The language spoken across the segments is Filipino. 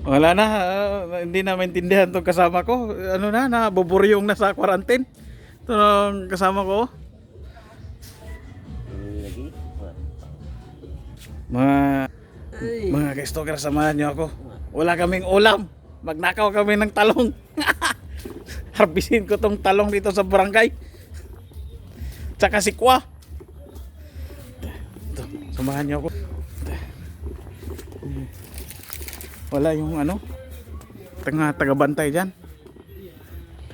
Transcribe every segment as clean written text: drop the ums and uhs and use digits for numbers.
Wala na, hindi na maintindihan tong kasama ko. Ano na, nabuburyong na sa quarantine. Ito ang kasama ko. Lagi. Mga Ay. mga ka-stalker, samahan niyo ako. Wala kaming ulam. Magnakaw kami ng talong. Harbisin ko tong talong dito sa barangay. Tsaka sikwa. Ito, samahan niyo ako. Wala yung ano, taga-bantay dyan.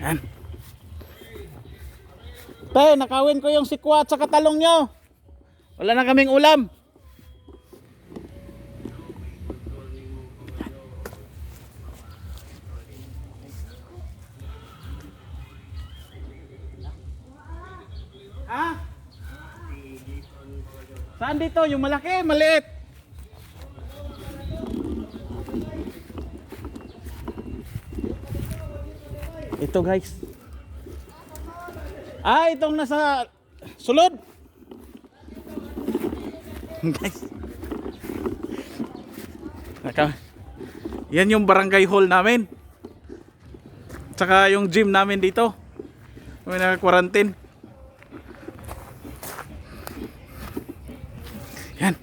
Yan. Tay, nakawin ko yung sikwa at saka talong nyo. Wala na kaming ulam. Ha? Saan dito? Yung malaki, maliit? Ito guys. Itong nasa sulod. Guys. Yan yung barangay hall namin. Tsaka yung gym namin dito. May naka-quarantine. Yan.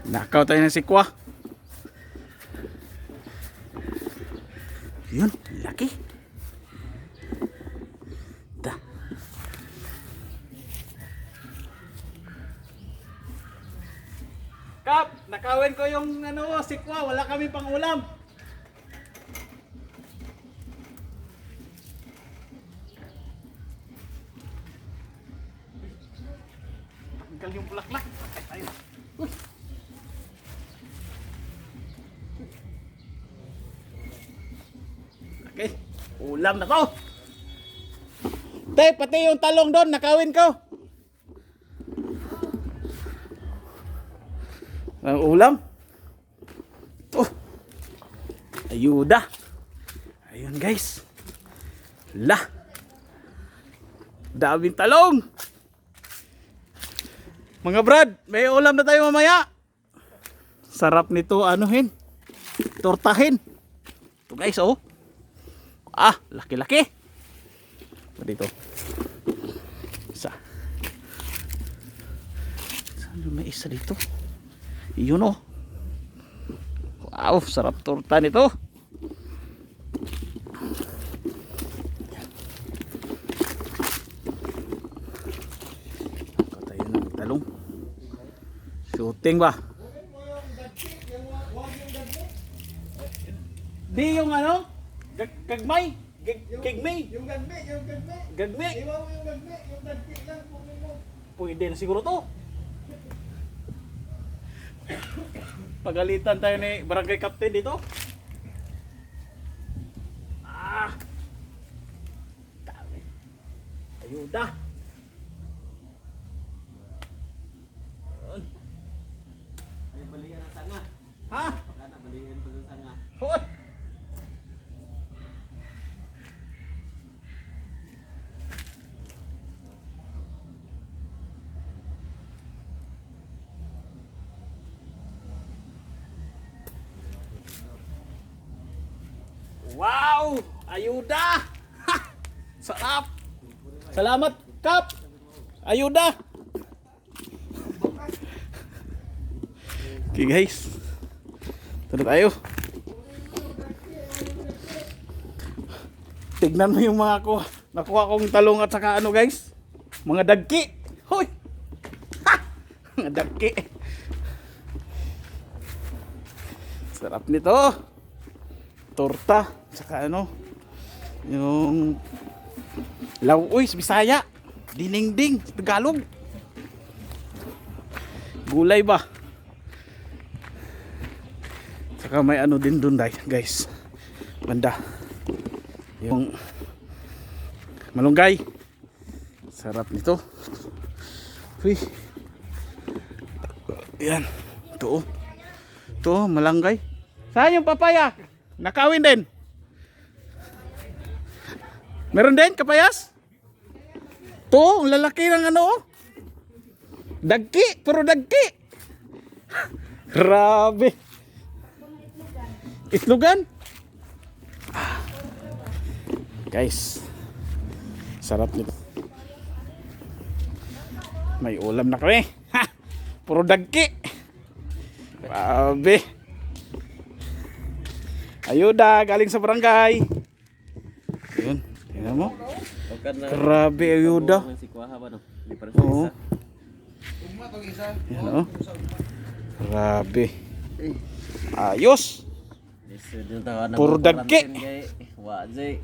Nakaw tayo ng sikwa. Yun, laki. Da. Kap, nakawin ko yung ano, sikwa, wala kami pang ulam. Tanggal yung bulaklak. Ay, uy. Okay, ulam na to. Te, pati yung talong doon, nakawin ko. Ang ulam. Oh, ayuda. Ayun guys. La. Daming talong. Mga brad, may ulam na tayo mamaya. Sarap nito anuhin. Tortahin. Ito guys, oh. Laki-laki. Dito. Isa. Saan may isa dito? Iyon, oh. Wow, sarap torta nito. Tayo ng talong. Shooting ba? Di yung ano? Gagmay? Gagmay? Yung gagme. Gagme? Iwan mo yung gagme, yung gagme lang kunin mo. Pwede na siguro to. Pagalitan tayo ni barangay captain dito. Dami. Ayuda. Ay balian ang sanga. Ha? Baka na balian pa ng sanga. Hoy! Wow! Ayuda! Ha! Sarap! Salamat, Kap! Ayuda! Okay guys. Tara tayo. Tignan mo yung mga nakuha kong talong at saka ano guys. Mga dagki. Hoy! Ha! Mga dagki. Sarap nito. Torta. Saka ano. Yung lauoy sa Bisaya. Dinengding sa Tagalog. Gulay ba? Saka may ano din dun guys. Banda. Yung malunggay. Sarap nito. Uy. Yan. Ito oh. Ito malanggay. Saan yung papaya? Nakawin din. Meron din kapayas? To, ang lalaki ng ano oh. Dagki, puro dagki. Grabe. Itlogan. Ah. Guys. Sarap nito. May ulam na kami. Ha! Puro dagki. Grabe. Ayuda, galing sa barangay. Ayun, tingnan mo. Pagkat na. Grabe, ayuda. Si Kuha ba no? Hindi para sa Oo. isa. Ugma tong isa. Yan, oh. Grabe. Ayos. Yes, dito tawa na Puro mo, dagki. quarantine, kay wa jay